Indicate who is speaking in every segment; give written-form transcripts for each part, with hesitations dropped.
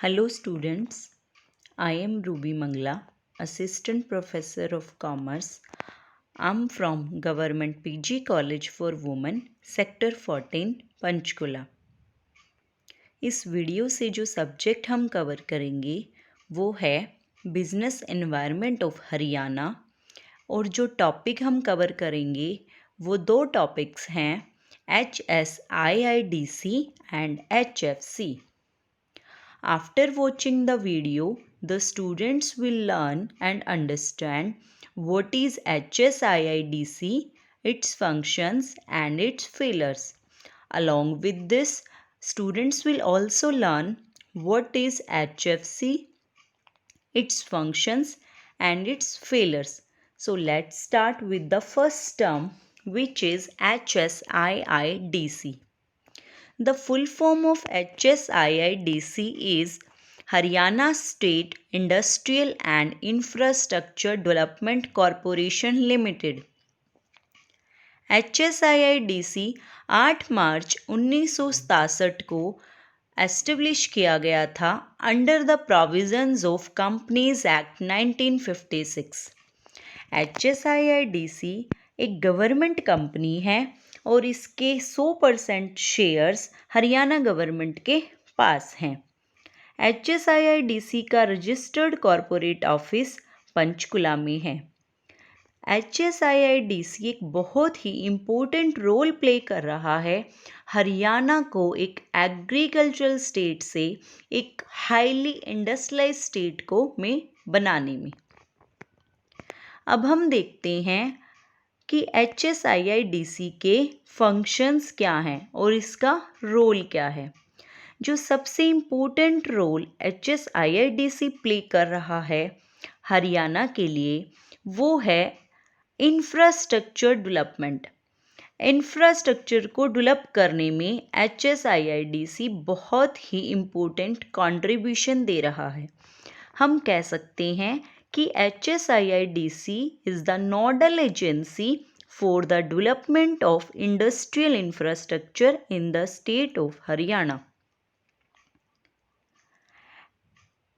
Speaker 1: Hello students, I am Ruby Mangla, Assistant Professor of Commerce. I'm from Government PG College for Women, Sector 14, Panchkula. इस video से जो subject हम cover करेंगे वो है बिजनेस एनवायरनमेंट ऑफ हरियाणा और जो टॉपिक हम कवर करेंगे वो दो टॉपिक्स हैं HSIIDC and HFC। After watching the video, the students will learn and understand what is HSIIDC, its functions and its failures. Along with this, students will also learn what is HFC, its functions and its failures. So let's start with the first term, which is HSIIDC. The full form of HSIIDC is Haryana State Industrial and Infrastructure Development Corporation Limited. HSIIDC 8 मार्च 1967 को establish किया गया था under the provisions of companies act 1956। HSIIDC एक government company है और इसके 100% shares Haryana government के पास हैं। HSIIDC का रजिस्टर्ड कॉरपोरेट ऑफिस पंचकुला में है। HSIIDC एक बहुत ही इम्पोर्टेंट रोल प्ले कर रहा है हरियाणा को एक एग्रीकल्चरल स्टेट से एक हाईली इंडस्ट्रियलाइज स्टेट को में बनाने में। अब हम देखते हैं कि HSIIDC के फंक्शंस क्या हैं और इसका रोल क्या है। जो सबसे इम्पोर्टेंट रोल HSIIDC प्ले कर रहा है हरियाणा के लिए वो है इंफ्रास्ट्रक्चर डेवलपमेंट। इंफ्रास्ट्रक्चर को डेवलप करने में HSIIDC बहुत ही इम्पोर्टेंट कंट्रीब्यूशन दे रहा है। हम कह सकते हैं कि HSIIDC is the nodal agency for the development of industrial infrastructure in the state of Haryana.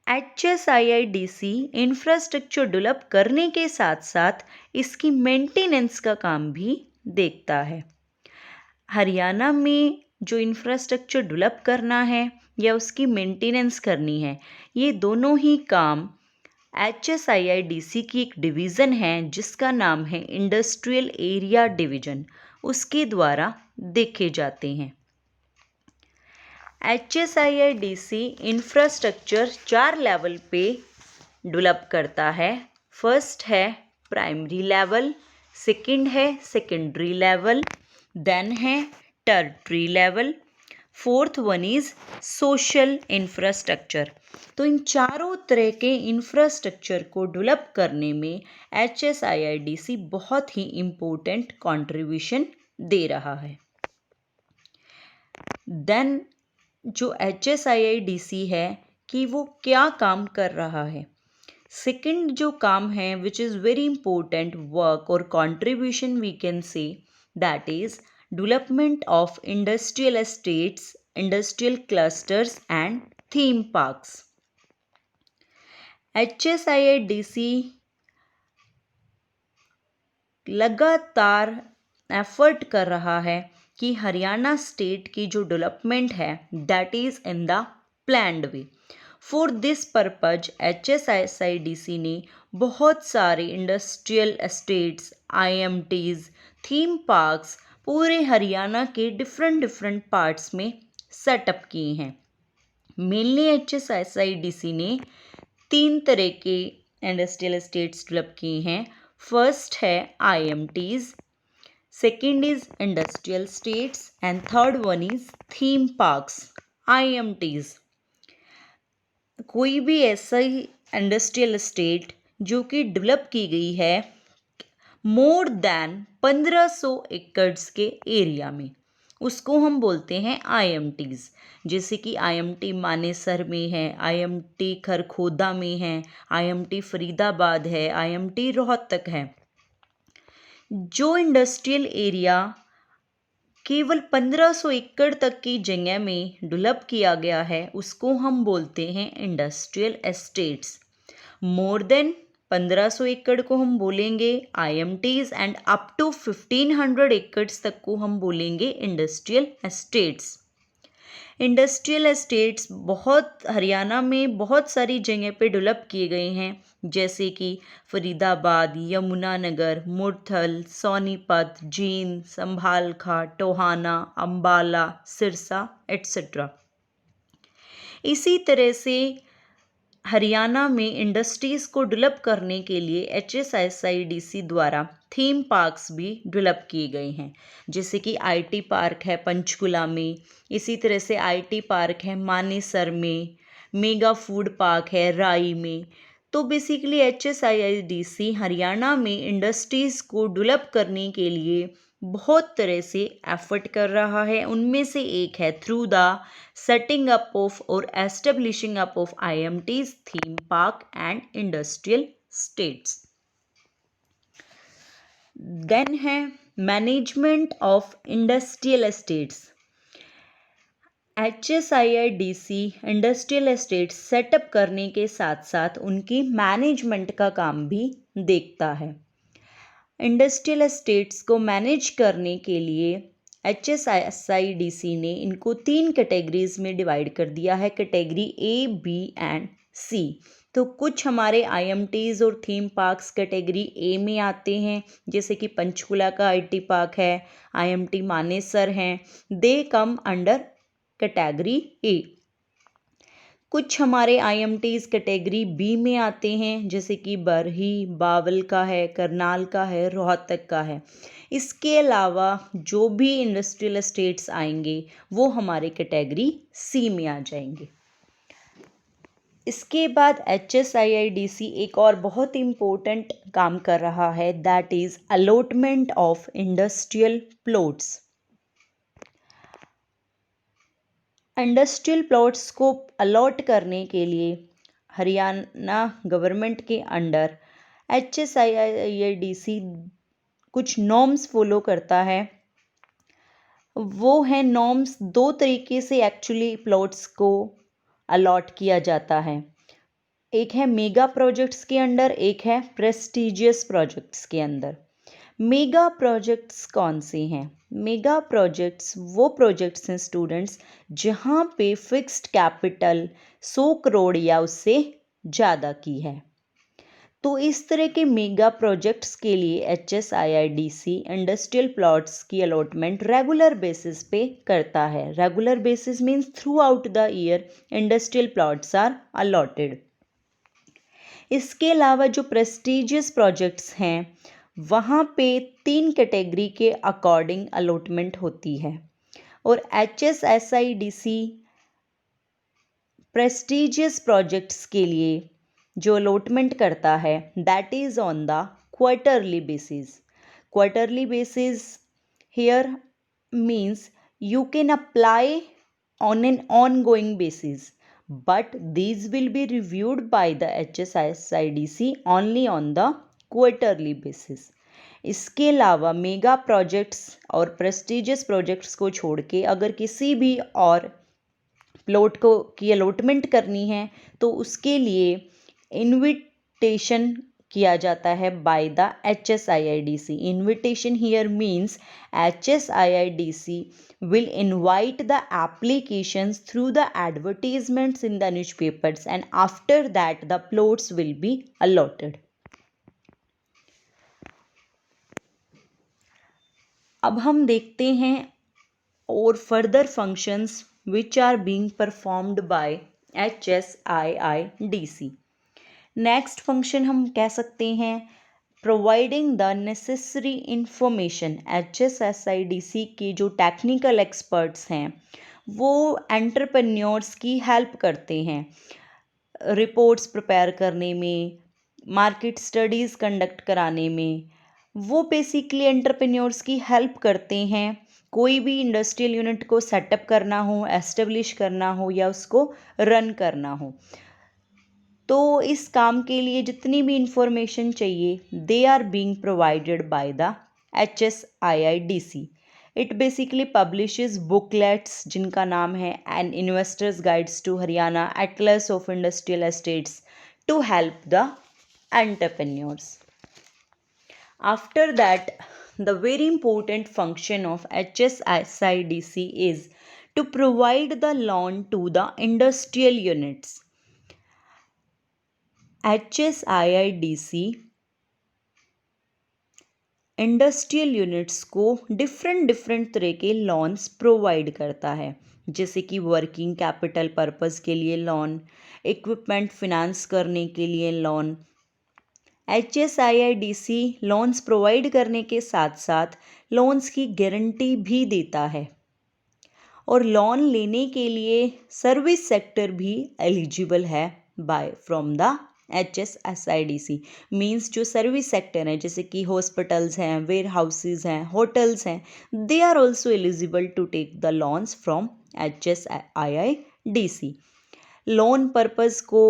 Speaker 1: HSIIDC infrastructure develop करने के साथ साथ इसकी मेंटेनेंस का काम भी देखता है। हरियाणा में जो इंफ्रास्ट्रक्चर डेवलप करना है या उसकी मेंटेनेंस करनी है, ये दोनों ही काम HSIIDC की एक डिवीज़न है जिसका नाम है इंडस्ट्रियल एरिया डिवीज़न, उसके द्वारा देखे जाते हैं। HSIIDC इंफ्रास्ट्रक्चर 4 लेवल पे डेवलप करता है। फर्स्ट है प्राइमरी लेवल, सेकंड है सेकेंडरी लेवल, देन है tertiary level, fourth one is social infrastructure. तो इन चारों तरह के इंफ्रास्ट्रक्चर को डेवलप करने में HSIIDC बहुत ही इम्पोर्टेंट कंट्रीब्यूशन दे रहा है। देन जो HSIIDC है कि वो क्या काम कर रहा है। सेकंड जो काम है which is very important work और contribution we can say that is development of industrial estates, industrial clusters and theme parks. HSIIDC लगातार एफर्ट कर रहा है कि हरियाणा स्टेट की जो डेवलपमेंट है that is in the planned way. For this purpose HSIIDC ने बहुत सारे industrial estates, IMTs, theme parks पूरे हरियाणा के डिफरेंट पार्ट्स में सेटअप किए हैं। मेनली HSIIDC ने 3 तरह के इंडस्ट्रियल एस्टेट्स डेवलप किए हैं। फर्स्ट है IMTs, second is industrial states and third one is theme parks. IMTs कोई भी ऐसा ही इंडस्ट्रियल स्टेट जो कि डेवलप की गई है मोर देन 1500 एकड़्स के एरिया में, उसको हम बोलते हैं IMTs। जैसे कि IMT मानेसर में है, IMT खरखोदा में है, IMT फरीदाबाद है, IMT रोहतक है। जो इंडस्ट्रियल एरिया केवल 1500 एकड़ तक की जगह में डेवलप किया गया है, उसको हम बोलते हैं इंडस्ट्रियल एस्टेट्स। मोर देन 1500 एकड़ को हम बोलेंगे IMTs एंड अप टू 1500 एकड़्स तक को हम बोलेंगे industrial estates. Industrial estates Haryana में बहुत सारी जगह पे डेवलप किए गए हैं, जैसे कि फरीदाबाद, यमुनानगर, मुरथल, सोनीपत, जींद, संभालखा, टोहाना, अंबाला, सिरसा एट्सेट्रा। इसी तरह से हरियाणा में इंडस्ट्रीज़ को डेवलप करने के लिए HSSIDC द्वारा थीम पार्क्स भी डेवलप किए गए हैं, जैसे कि IT पार्क है पंचकुला में, इसी तरह से IT पार्क है मानेसर में, मेगा फूड पार्क है राई में। तो बेसिकली HSIDC हरियाणा में इंडस्ट्रीज़ को डेवलप करने के लिए बहुत तरह से एफर्ट कर रहा है। उनमें से एक है through the setting up of और establishing up of IMTs, theme park and industrial states. Then है management of industrial estates. HSIDC industrial estates setup करने के साथ साथ उनकी मैनेजमेंट का काम भी देखता है। इंडस्ट्रियल एस्टेट्स को मैनेज करने के लिए HSIDC ने इनको 3 कैटेगरीज में डिवाइड कर दिया है, category A, B and C। तो कुछ हमारे IMTs और थीम पार्क्स कैटेगरी A में आते हैं, जैसे कि पंचकुला का IT पार्क है, IMT मानेसर हैं, दे कम अंडर कैटेगरी A। कुछ हमारे IMTs कैटेगरी B में आते हैं, जैसे कि बरही, बावल का है, करनाल का है, रोहतक का है। इसके अलावा जो भी इंडस्ट्रियल एस्टेट्स आएंगे वो हमारे कैटेगरी C में आ जाएंगे। इसके बाद HSIDC एक और बहुत इम्पोर्टेंट काम कर रहा है, that is allotment of industrial plots. Industrial plots को अलॉट करने के लिए हरियाणा गवर्नमेंट के अंडर HSIDC कुछ नॉर्म्स फॉलो करता है। वो है नॉर्म्स, 2 तरीके से एक्चुअली प्लॉट्स को अलॉट किया जाता है। एक है मेगा प्रोजेक्ट्स के अंडर, एक है प्रेस्टीजियस प्रोजेक्ट्स के अंदर। मेगा प्रोजेक्ट्स कौन से हैं? मेगा प्रोजेक्ट्स वो प्रोजेक्ट्स हैं स्टूडेंट्स जहाँ पे फिक्स्ड कैपिटल 100 करोड़ या उससे ज़्यादा की है। तो इस तरह के मेगा प्रोजेक्ट्स के लिए HSIDC इंडस्ट्रियल प्लॉट्स की अलॉटमेंट रेगुलर बेसिस पे करता है। Regular basis means throughout the year industrial plots are allotted. इसके अलावा जो प्रेस्टीजियस प्रोजेक्ट्स हैं वहाँ पे 3 कैटेगरी के अकॉर्डिंग अलॉटमेंट होती है, और HSIDC प्रेस्टीजियस प्रोजेक्ट्स के लिए जो अलॉटमेंट करता है that is on the quarterly basis. Quarterly basis here means you can apply on an ongoing basis, but these will be reviewed by the HSIDC only on the quarterly basis. इसके अलावा mega projects और prestigious projects को छोड़ के अगर किसी भी और प्लॉट को की अलॉटमेंट करनी है तो उसके लिए इनविटेशन किया जाता है bye the HSIDC। Invitation here means HSIDC will invite the applications through the advertisements in the newspapers, and after that the plots will be allotted. अब हम देखते हैं और further functions which are being performed by HSIDC. Next function हम कह सकते हैं providing the necessary information. HSIDC के जो टेक्निकल एक्सपर्ट्स हैं वो एंटरप्रेन्योर्स की हेल्प करते हैं रिपोर्ट्स प्रिपेयर करने में, मार्केट स्टडीज़ कंडक्ट कराने में। वो बेसिकली एंटरप्रेन्योर्स की हेल्प करते हैं कोई भी इंडस्ट्रियल यूनिट को सेटअप करना हो, एस्टेब्लिश करना हो या उसको रन करना हो। तो इस काम के लिए जितनी भी इंफॉर्मेशन चाहिए they are being provided by the HSIDC। It basically publishes booklets जिनका नाम है an investors guides to Haryana, atlas of industrial estates to help the entrepreneurs. After that, the very important function of HSIDC is to provide the loan to the industrial units. HSIDC industrial units को different तरह के loans provide करता है, जैसे कि working capital purpose के लिए loan, equipment finance करने के लिए लोन. HSIIDC लोन्स प्रोवाइड करने के साथ साथ लोन्स की गारंटी भी देता है और लोन लेने के लिए सर्विस सेक्टर भी एलिजिबल है by from the HSIDC. Means जो सर्विस सेक्टर है जैसे कि हॉस्पिटल्स हैं, वेयर हाउसेज हैं, होटल्स हैं, they are also eligible to take the loans from HSIIDC. Loan purpose को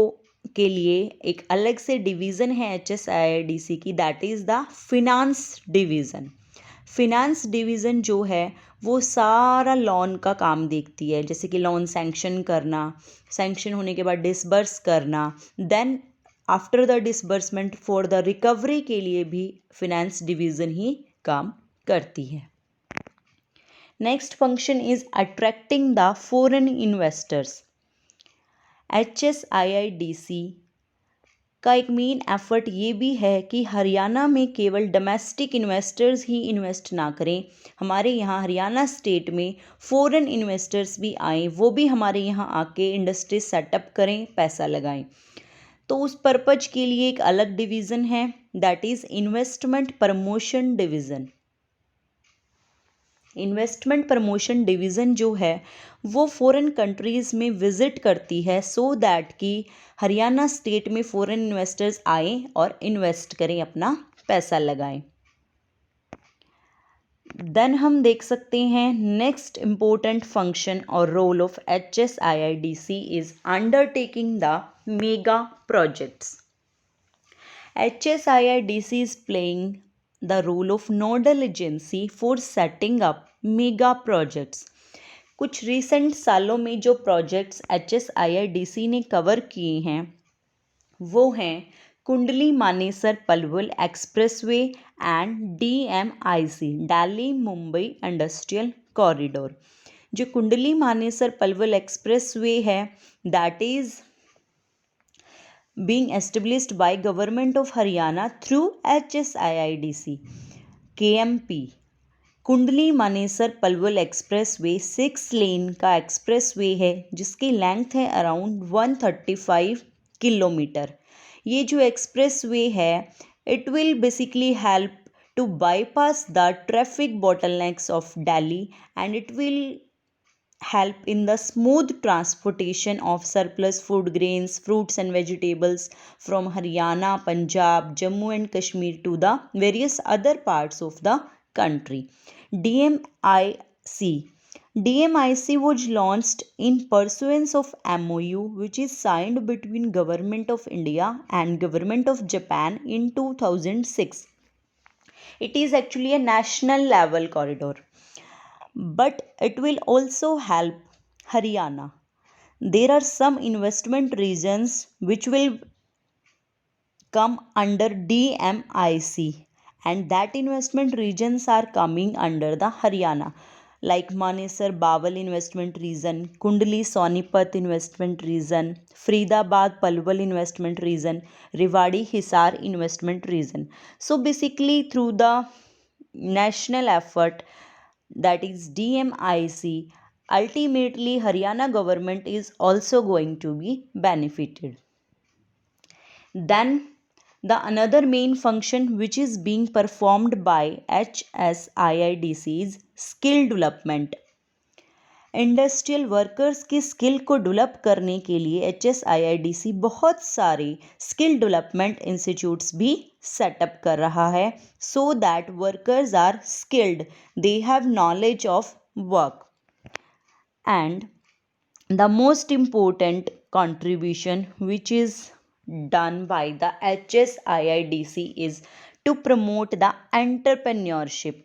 Speaker 1: के लिए एक अलग से डिवीज़न है HSIIDC की, that is the finance division. Finance division जो है वो सारा लोन का काम देखती है, जैसे कि लोन सैंक्शन करना, सैंक्शन होने के बाद डिसबर्स करना, then after the disbursement for the recovery के लिए भी फिनांस डिवीज़न ही काम करती है. Next function is attracting the foreign investors. HSIIDC का एक मेन एफर्ट ये भी है कि हरियाणा में केवल डोमेस्टिक इन्वेस्टर्स ही इन्वेस्ट ना करें, हमारे यहाँ हरियाणा स्टेट में फॉरेन इन्वेस्टर्स भी आएँ, वो भी हमारे यहाँ आके इंडस्ट्री सेटअप करें, पैसा लगाएं. तो उस पर्पज के लिए एक अलग डिवीज़न है, that is investment promotion division. Investment promotion division जो है वो फॉरेन कंट्रीज़ में विज़िट करती है सो दैट कि हरियाणा स्टेट में फॉरेन इन्वेस्टर्स आए और इन्वेस्ट करें, अपना पैसा लगाएं. देन हम देख सकते हैं नेक्स्ट इम्पोर्टेंट फंक्शन और role of HSIIDC is undertaking the mega projects. HSIIDC is playing the role of nodal agency for setting up mega projects. कुछ रिसेंट सालों में जो प्रोजेक्ट्स HSIIDC ने कवर किए हैं वो हैं Kundli Manesar Palwal expressway and DMIC Delhi Mumbai industrial corridor. जो कुंडली मानेसर पलवल एक्सप्रेसवे है that is being established by Government of Haryana through HSIIDC. KMP Kundli Manesar Palwal expressway 6 लेन का एक्सप्रेसवे है जिसकी लेंथ है अराउंड 135 किलोमीटर. ये जो एक्सप्रेसवे है it will basically help to bypass the traffic bottlenecks of Delhi and it will help in the smooth transportation of surplus food grains, fruits and vegetables from Haryana, Punjab, Jammu and Kashmir to the various other parts of the country. DMIC was launched in pursuance of MOU which is signed between Government of India and Government of Japan in 2006. It is actually a national level corridor, but it will also help Haryana. There are some investment regions which will come under DMIC and that investment regions are coming under the Haryana, like Manesar Bawal investment region, Kundli Sonipat investment region, Faridabad Palwal investment region, Rewari Hisar investment region. So basically through the national effort, that is DMIC, ultimately Haryana government is also going to be benefited. Then the another main function which is being performed by HSIIDC is skill development. Industrial workers की skill को develop करने के लिए HSIIDC बहुत सारे skill development institutes भी setup कर रहा है so that workers are skilled, they have knowledge of work. And the most important contribution which is done by the HSIIDC is to promote the entrepreneurship.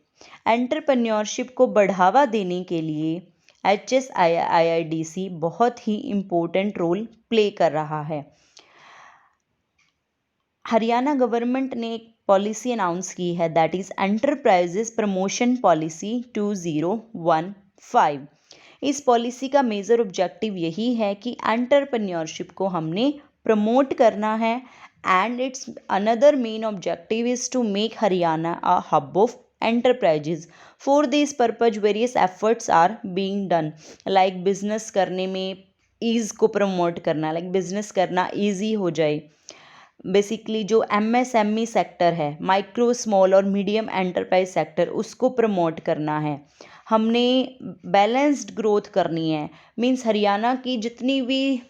Speaker 1: Entrepreneurship को बढ़ावा देने के लिए HSIIDC बहुत ही इम्पोर्टेंट रोल प्ले कर रहा है। Haryana government ने एक पॉलिसी अनाउंस की है, that is enterprises promotion policy 2015। इस पॉलिसी का मेजर ऑब्जेक्टिव यही है कि एंटरप्रेन्योरशिप को हमने प्रमोट करना है, and it's another main objective is to make Haryana a hub of enterprises. For this purpose various efforts are being done, like business करने में ईज़ को प्रमोट करना, लाइक बिजनेस करना ईजी हो जाए। बेसिकली जो MSME सेक्टर है, माइक्रो स्मॉल और मीडियम एंटरप्राइज सेक्टर, उसको प्रमोट करना है। हमने बैलेंस्ड ग्रोथ करनी है, मीन्स हरियाणा की जितनी भी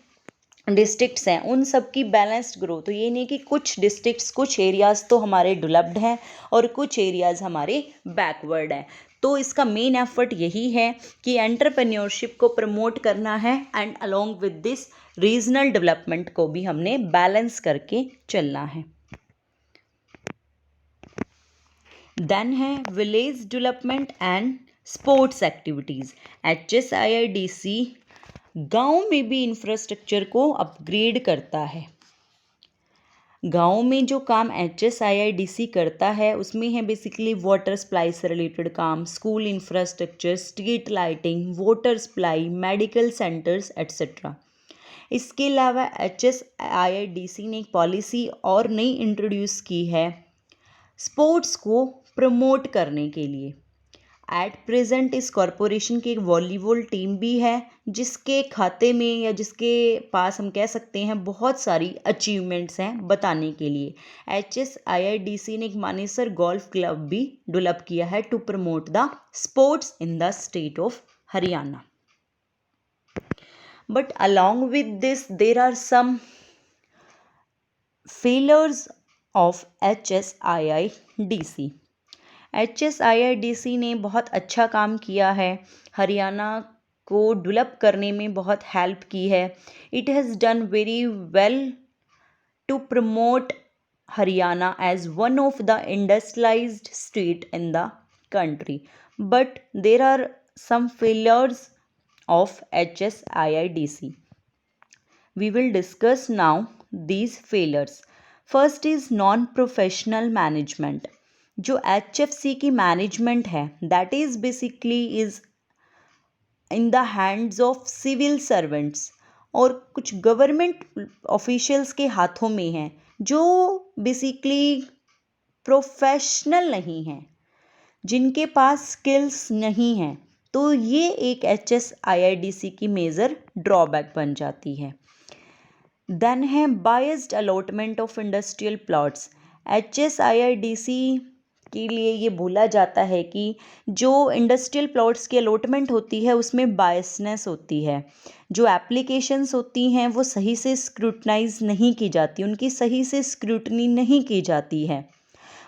Speaker 1: डिस्ट्रिक्ट्स हैं उन सब की बैलेंस्ड ग्रोथ। तो ये नहीं कि कुछ डिस्ट्रिक्ट्स, कुछ एरियाज़ तो हमारे डेवलप्ड हैं और कुछ एरियाज़ हमारे बैकवर्ड हैं। तो इसका मेन एफर्ट यही है कि एंटरप्रेन्योरशिप को प्रमोट करना है, and along with this regional development को भी हमने बैलेंस करके चलना है। देन है village development and sports activities. HSIIDC गांव में भी इंफ्रास्ट्रक्चर को अपग्रेड करता है। गांव में जो काम HSIIDC करता है उसमें है बेसिकली वाटर सप्लाई से रिलेटेड काम, school infrastructure, street lighting, water supply, medical centres etcetera. इसके अलावा HSIIDC ने एक पॉलिसी और नई इंट्रोड्यूस की है स्पोर्ट्स को प्रमोट करने के लिए। एट प्रेजेंट इस कॉरपोरेशन की एक वॉलीबॉल टीम भी है, जिसके खाते में या जिसके पास हम कह सकते हैं बहुत सारी अचीवमेंट्स हैं बताने के लिए। HSIIDC ने एक मानेसर गोल्फ क्लब भी डेवलप किया है to promote the sports in the state of Haryana. But along with this there are some failures of HSIIDC। HSIIDC ने बहुत अच्छा काम किया है, हरियाणा को डेवलप करने में बहुत हेल्प की है। It has done very well to promote Haryana as one of the industrialised state in the country, but there are some failures of HSIIDC. We will discuss now these failures. First is non-professional management. जो HFC की management है that is basically is in the hands of civil servants, और कुछ government officials के हाथों में है जो बेसिकली प्रोफेशनल नहीं हैं, जिनके पास स्किल्स नहीं हैं। तो ये एक HSIIDC की मेजर ड्रॉबैक बन जाती है। देन है biased allotment of industrial plots. HSIIDC के लिए ये बोला जाता है कि जो इंडस्ट्रियल प्लॉट्स की अलॉटमेंट होती है उसमें बायसनेस होती है, जो एप्लीकेशंस होती हैं वो सही से स्क्रूटनाइज नहीं की जाती, उनकी सही से स्क्रूटनी नहीं की जाती है।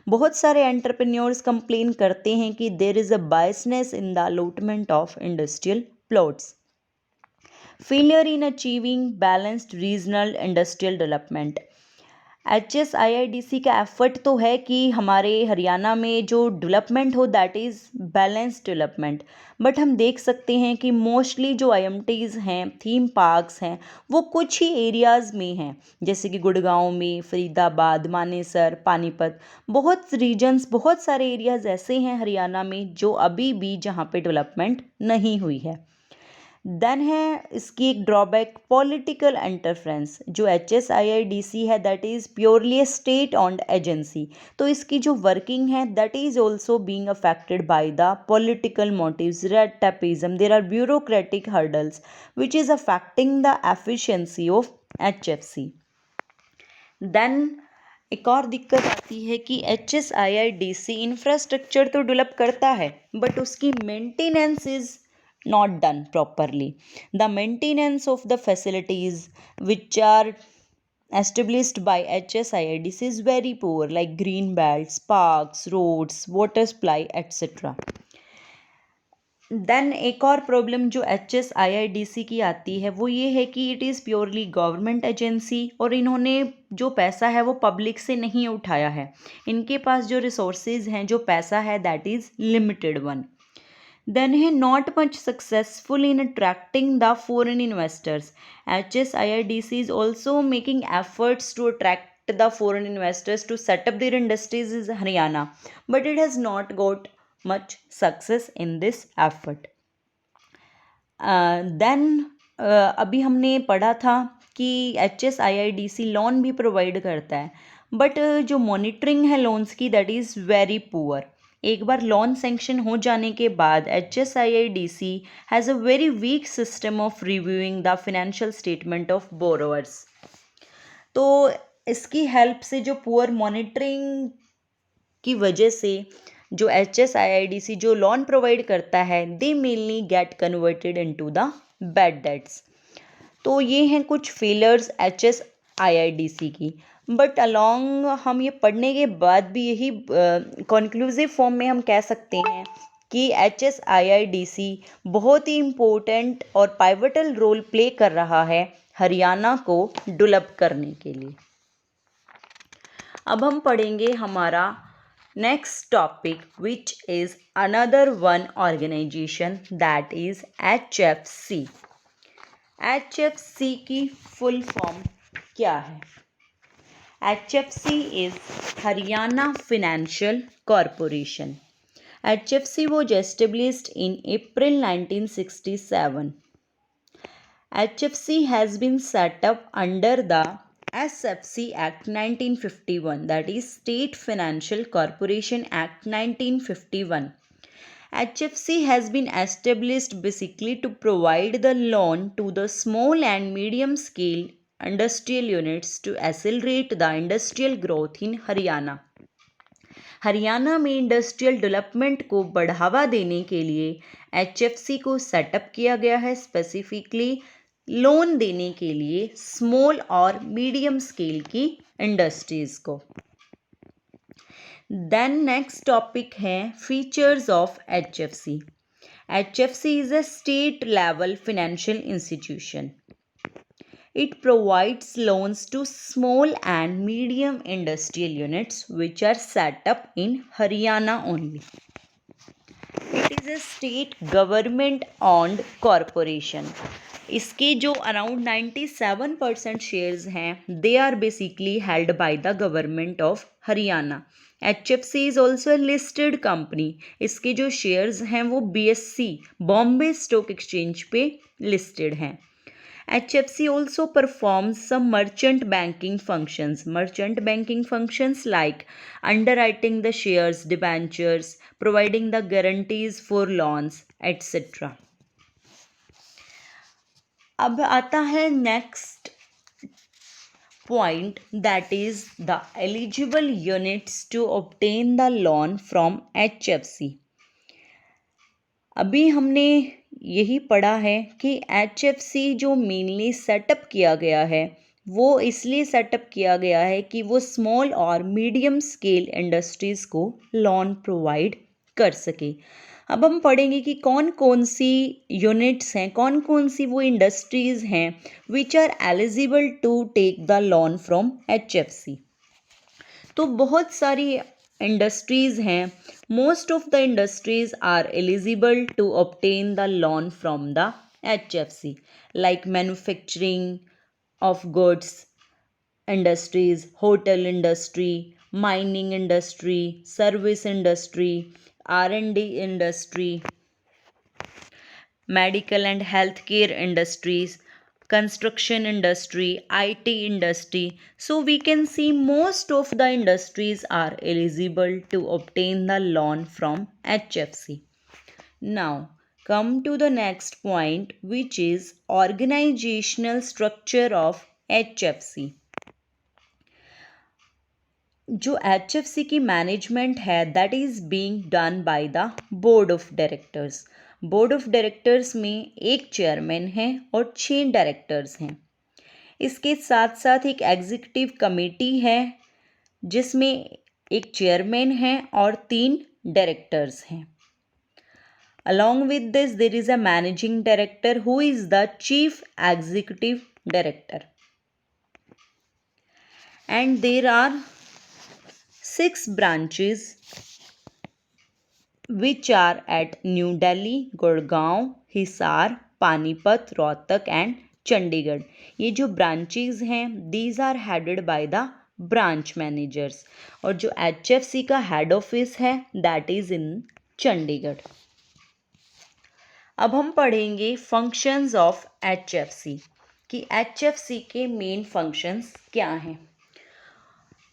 Speaker 1: बहुत सारे एंटरप्रेन्योर्स कंप्लेन करते हैं कि there is a biasness in the allotment of industrial plots. Failure in achieving balanced regional industrial development. HSIIDC का एफर्ट तो है कि हमारे हरियाणा में जो डेवलपमेंट हो that is balanced development, but हम देख सकते हैं कि मोस्टली जो IMTs हैं, थीम पार्क्स हैं, वो कुछ ही एरियाज़ में हैं, जैसे कि गुड़गांव में, फरीदाबाद, मानेसर, पानीपत। बहुत रीजन्स, बहुत सारे एरियाज़ ऐसे हैं हरियाणा में जो अभी भी जहाँ पे डेवलपमेंट नहीं हुई है। देन है इसकी एक ड्रॉबैक पॉलिटिकल इंटरफेरेंस। जो HSIIDC है that is purely state owned agency, तो इसकी जो वर्किंग है that is also being affected by the political motives, red tapism, there are bureaucratic hurdles which is affecting the efficiency of HFC। Then एक और दिक्कत आती है कि HSIIDC इंफ्रास्ट्रक्चर तो डेवलप करता है बट उसकी maintenance is not done properly. The maintenance of the facilities which are established by HSIIDC is very poor, like green belts, parks, roads, water supply, etc. Then एक और problem जो HSIIDC की आती है वो ये है कि it is purely government agency और इन्होंने जो पैसा है वो पब्लिक से नहीं उठाया है। इनके पास जो रिसोर्सेज हैं, जो पैसा है, that is limited one. Then he not much successful in attracting the foreign investors. HSIIDC is also making efforts to attract the foreign investors to set up their industries in Haryana, but it has not got much success in this effort. Then अभी हमने पढ़ा था कि HSIIDC loan भी provide करता है, but जो monitoring है लोन्स की, दैट इज़ वेरी पुअर। एक बार लोन सेंक्शन हो जाने के बाद HSIIDC has a very weak system of reviewing the financial statement of borrowers. तो इसकी हेल्प से, जो पुअर मॉनिटरिंग की वजह से, जो HSIIDC जो लोन प्रोवाइड करता है, दे mainly get converted into the bad debts. तो ये हैं कुछ फेलर्स HSIIDC की। बट अलॉन्ग हम ये पढ़ने के बाद भी यही कंक्लूसिव फॉर्म में हम कह सकते हैं कि HSIIDC बहुत ही इम्पोर्टेंट और पाइवटल रोल प्ले कर रहा है हरियाणा को डेवलप करने के लिए। अब हम पढ़ेंगे हमारा next topic, which is another one organisation, that is HFC। HFC की फुल फॉर्म क्या है? HFC is Haryana Financial Corporation. HFC was established in April 1967. HFC has been set up under the SFC Act 1951, that is State Financial Corporation Act 1951. HFC has been established basically to provide the loan to the small and medium scale industrial units to accelerate the industrial growth in Haryana. Haryana में industrial development को बढ़ावा देने के लिए HFC को setup किया गया है, स्पेसिफिकली लोन देने के लिए स्मॉल और मीडियम स्केल की इंडस्ट्रीज को। देन नेक्स्ट टॉपिक है features of HFC। HFC is a state level financial institution. It provides loans to small and medium industrial units which are set up in Haryana only. It is a state government owned corporation. इसके जो around 97% shares हैं, they are basically held by the government of Haryana. HFC is also listed company. इसके जो shares हैं वो BSC Bombay stock exchange पे listed हैं। HFC also performs some merchant banking functions. Merchant banking functions like underwriting the shares, debentures, providing the guarantees for loans, etc. अब आता है next point, that is the eligible units to obtain the loan from HFC. अभी हमने यही पढ़ा है कि HFC जो मेनली सेटअप किया गया है वो इसलिए सेटअप किया गया है कि वो स्मॉल और मीडियम स्केल इंडस्ट्रीज़ को लोन प्रोवाइड कर सके। अब हम पढ़ेंगे कि कौन कौन सी यूनिट्स हैं, कौन कौन सी वो इंडस्ट्रीज़ हैं which are eligible to take the loan from HFC। तो बहुत सारी इंडस्ट्रीज़ हैं। Most of the industries are eligible to obtain the loan from the HFC, like manufacturing of goods industries, hotel industry, mining industry, service industry, R&D industry, medical and health care industries, construction industry, IT industry. So we can see most of the industries are eligible to obtain the loan from HFC. Now come to the next point, which is organizational structure of HFC. जो HFC की management है that is being done by the board of directors. Board of directors में एक chairman है और 6 directors हैं। इसके साथ साथ एक एग्जीक्यूटिव कमेटी है जिसमें एक चेयरमैन है और 3 डायरेक्टर्स हैं। Along with this, there is a managing director who is the chief executive director. And there are 6 branches which are at New Delhi, Gurgaon, Hisar, Panipat, Rohtak and Chandigarh. ये जो branches हैं these are headed by the branch managers. और जो HFC का head office है that is in Chandigarh. अब हम पढ़ेंगे functions of HFC कि HFC के main functions क्या हैं.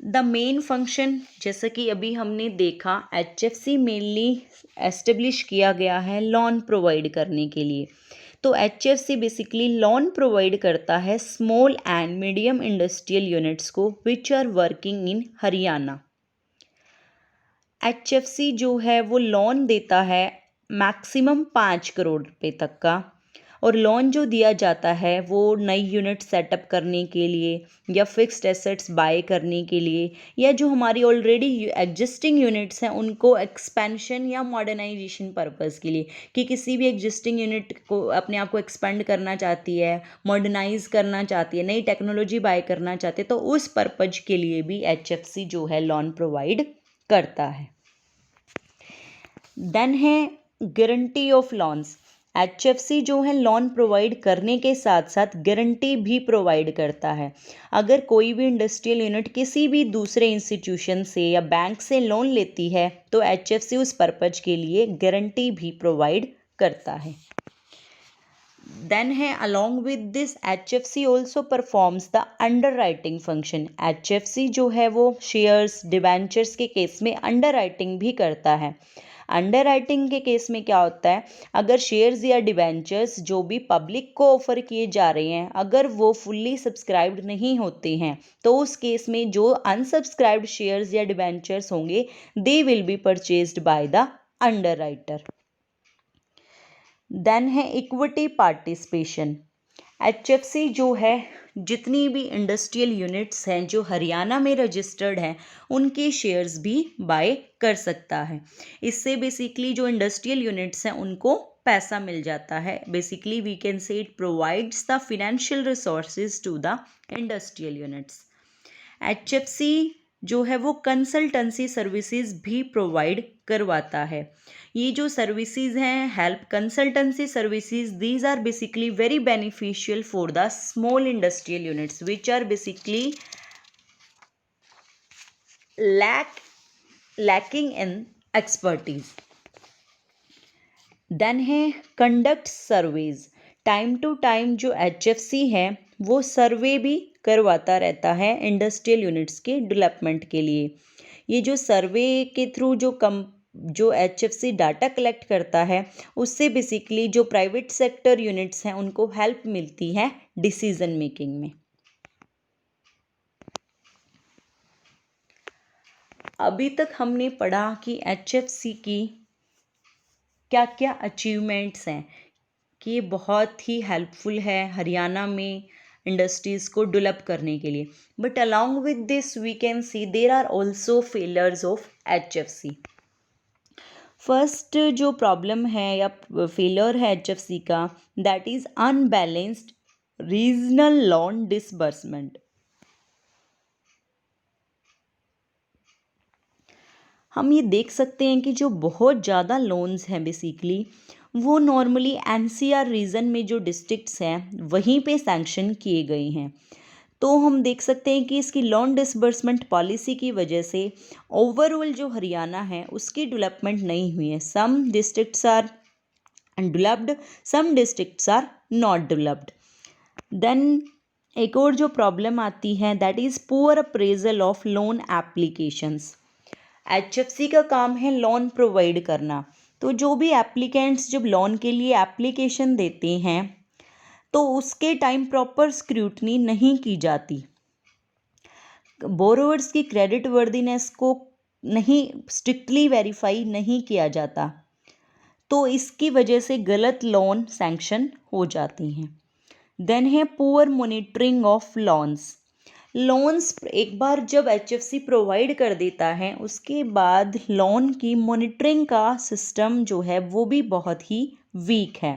Speaker 1: द मेन फंक्शन जैसा कि अभी हमने देखा HFC मेनली एस्टेब्लिश किया गया है लोन प्रोवाइड करने के लिए. तो HFC बेसिकली लोन प्रोवाइड करता है small and medium industrial units को which are working in Haryana. HFC जो है वो लोन देता है मैक्सिमम 5 करोड़ रुपए तक का. और लोन जो दिया जाता है वो नई यूनिट सेटअप करने के लिए या फिक्स्ड एसेट्स बाय करने के लिए या जो हमारी ऑलरेडी एग्जिस्टिंग यूनिट्स हैं उनको एक्सपेंशन या मॉडर्नाइजेशन पर्पस के लिए कि किसी भी एग्जिस्टिंग यूनिट को अपने आप को एक्सपेंड करना चाहती है, मॉडर्नाइज करना चाहती है, नई टेक्नोलॉजी बाय करना चाहती है, तो उस पर्पज के लिए भी HFC जो है लोन प्रोवाइड करता है. देन है गारंटी ऑफ लोन्स. HFC जो है लोन प्रोवाइड करने के साथ साथ गारंटी भी प्रोवाइड करता है. अगर कोई भी इंडस्ट्रियल यूनिट किसी भी दूसरे इंस्टीट्यूशन से या बैंक से लोन लेती है तो HFC उस पर्पज के लिए गारंटी भी प्रोवाइड करता है. देन है along with this HFC also performs the underwriting function. HFC जो है वो शेयर्स डिबेंचर्स के केस में अंडरराइटिंग भी करता है. अंडरराइटिंग के केस में क्या होता है, अगर शेयर्स या डिबेंचर्स जो भी पब्लिक को ऑफर किए जा रहे हैं अगर वो फुल्ली सब्सक्राइब्ड नहीं होते हैं तो उस केस में जो अनसब्सक्राइब्ड शेयर्स या डिबेंचर्स होंगे they will be purchased by the underwriter. Then है इक्विटी पार्टिसिपेशन. HFC जो है जितनी भी इंडस्ट्रियल यूनिट्स हैं जो हरियाणा में रजिस्टर्ड हैं उनके शेयर्स भी बाय कर सकता है. इससे बेसिकली जो इंडस्ट्रियल यूनिट्स हैं उनको पैसा मिल जाता है. Basically we can say it provides the financial resources to the industrial units. HFC जो है वो कंसल्टेंसी सर्विसेज भी प्रोवाइड करवाता है. ये जो सर्विसेज हैं help consultancy services these are basically very beneficial for the small industrial units which are basically lacking in expertise. Then है conduct surveys. Time to time जो HFC है वो सर्वे भी करवाता रहता है इंडस्ट्रियल यूनिट्स के डेवलपमेंट के लिए. ये जो सर्वे के थ्रू जो HFC डाटा कलेक्ट करता है उससे बेसिकली जो प्राइवेट सेक्टर यूनिट्स हैं उनको हेल्प मिलती है डिसीजन मेकिंग में. अभी तक हमने पढ़ा कि HFC की क्या क्या अचीवमेंट्स हैं कि ये बहुत ही हेल्पफुल है हरियाणा में इंडस्ट्रीज़ को डेवलप करने के लिए. But along with this we can see there are also failures of HFC. First जो प्रॉब्लम है या फेलियर है HFC का that is unbalanced regional loan disbursement. हम ये देख सकते हैं कि जो बहुत ज़्यादा लोन्स हैं बेसिकली वो नॉर्मली NCR रीजन में जो डिस्ट्रिक्ट्स हैं वहीं पे सैंक्शन किए गए हैं. तो हम देख सकते हैं कि इसकी लोन डिसबर्समेंट पॉलिसी की वजह से ओवरऑल जो हरियाणा है उसकी डेवलपमेंट नहीं हुई है. Some districts are developed, some districts are not developed. Then एक और जो प्रॉब्लम आती है that is poor appraisal of loan applications. HFC का काम है लोन प्रोवाइड करना. तो जो भी एप्लीकेंट्स जब लोन के लिए एप्लीकेशन देते हैं तो उसके टाइम प्रॉपर स्क्रूटनी नहीं की जाती. बोरोवर्स की क्रेडिट वर्दीनेस को नहीं स्ट्रिक्टली वेरीफाई नहीं किया जाता. तो इसकी वजह से गलत लोन सैंक्शन हो जाती हैं. देन है poor monitoring of loans. Loans एक बार जब HFC प्रोवाइड कर देता है उसके बाद लोन की मॉनिटरिंग का सिस्टम जो है वो भी बहुत ही वीक है।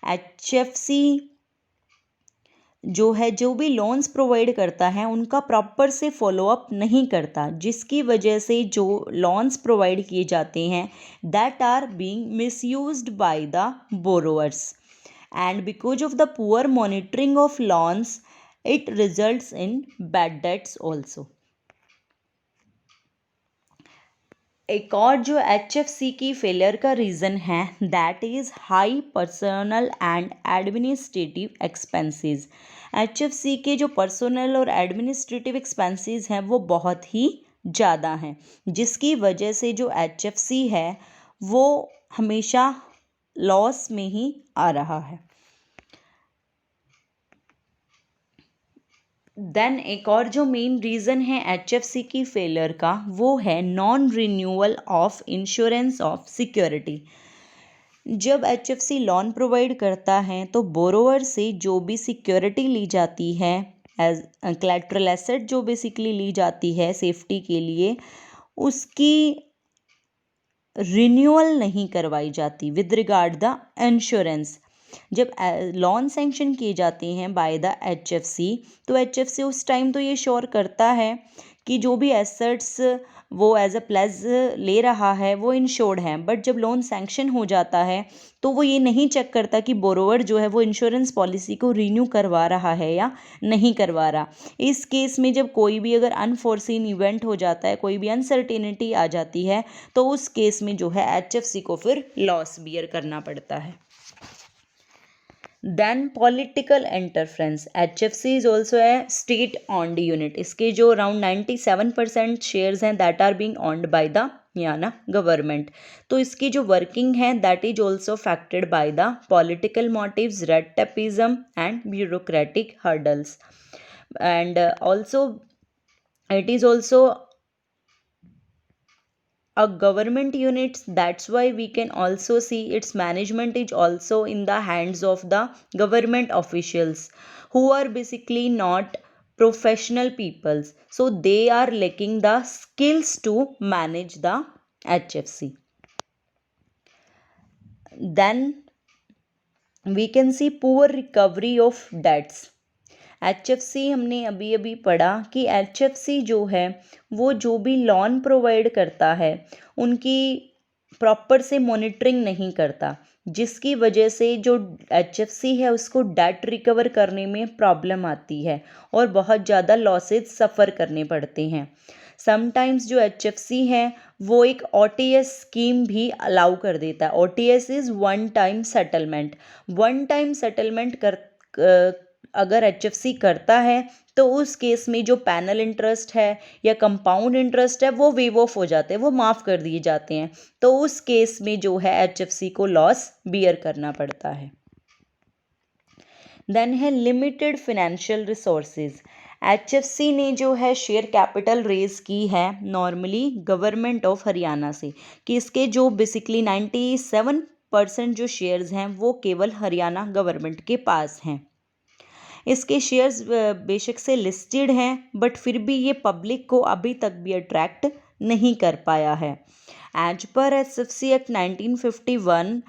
Speaker 1: HFC जो है जो भी लोन्स प्रोवाइड करता है उनका प्रॉपर से फॉलोअप नहीं करता, जिसकी वजह से जो लोन्स प्रोवाइड किए जाते हैं that are being misused by the borrowers and because of the poor monitoring of loans it results in bad debts also. एक और जो HFC की फेलियर का रीज़न है that is high personal and administrative expenses. HFC के जो personal और administrative expenses हैं वो बहुत ही ज़्यादा हैं, जिसकी वजह से जो HFC है वो हमेशा लॉस में ही आ रहा है। देन एक और जो मेन रीज़न है HFC की फेलियर का वो है non renewal of insurance of security. जब HFC लोन प्रोवाइड करता है तो बोरोवर से जो भी सिक्योरिटी ली जाती है एज कोलैटरल एसेट जो बेसिकली ली जाती है सेफ्टी के लिए, उसकी रिन्यूअल नहीं करवाई जाती विद रिगार्ड द इंश्योरेंस। जब लोन सैंक्शन किए जाते हैं बाय द HFC तो HFC उस टाइम तो ये श्योर करता है कि जो भी एसेट्स वो एज अ प्लेज ले रहा है वो इंश्योर्ड है, बट जब लोन सैंक्शन हो जाता है तो वो ये नहीं चेक करता कि बोरोवर जो है वो इंश्योरेंस पॉलिसी को रीन्यू करवा रहा है या नहीं करवा रहा। इस केस में जब कोई भी अगर अनफोर्सीन इवेंट हो जाता है, कोई भी अनसर्टेनिटी आ जाती है, तो उस केस में जो है HFC को फिर लॉस बियर करना पड़ता है। Then political interference, HFC is also a state owned unit. इसके जो अराउंड 97% शेयर्स हैं that are being owned by the Haryana government. तो इसकी जो वर्किंग है that is also affected by the political motives, red tapism and bureaucratic hurdles and also it is also a government unit. That's why we can also see its management is also in the hands of the government officials who are basically not professional peoples, so they are lacking the skills to manage the HFC. Then we can see poor recovery of debts. HFC हमने अभी अभी पढ़ा कि HFC जो है वो जो भी लोन प्रोवाइड करता है उनकी प्रॉपर से मॉनिटरिंग नहीं करता, जिसकी वजह से जो HFC है उसको डेट रिकवर करने में प्रॉब्लम आती है और बहुत ज़्यादा लॉसेस सफ़र करने पड़ते हैं। समटाइम्स जो HFC है वो एक OTS स्कीम भी अलाउ कर देता है। OTS is one time settlement. One time settlement अगर HFC करता है तो उस केस में जो पैनल इंटरेस्ट है या कंपाउंड इंटरेस्ट है वो वेव ऑफ हो जाते हैं, वो माफ़ कर दिए जाते हैं। तो उस केस में जो है HFC को लॉस बियर करना पड़ता है। देन है लिमिटेड फाइनेंशियल रिसोर्सेज। HFC ने जो है शेयर कैपिटल रेज की है नॉर्मली गवर्नमेंट ऑफ हरियाणा से, कि इसके जो बेसिकली 97% जो शेयर्स हैं वो केवल हरियाणा गवर्नमेंट के पास हैं। इसके शेयर्स बेशक से लिस्टेड हैं बट फिर भी ये पब्लिक को अभी तक भी अट्रैक्ट नहीं कर पाया है। एज पर HFC एक्ट 1951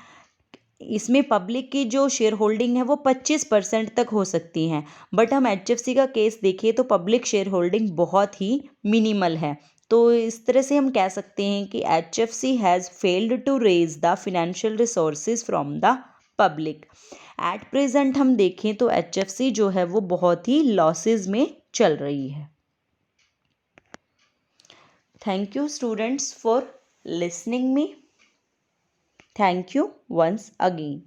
Speaker 1: इसमें पब्लिक की जो शेयर होल्डिंग है वो 25% तक हो सकती हैं, बट हम HFC का केस देखें तो पब्लिक शेयर होल्डिंग बहुत ही मिनिमल है। तो इस तरह से हम कह सकते हैं कि HFC has failed to raise the financial resources from the public. At present हम देखें तो HFC जो है वो बहुत ही लॉसेज में चल रही है। Thank you students for listening me. Thank you once again.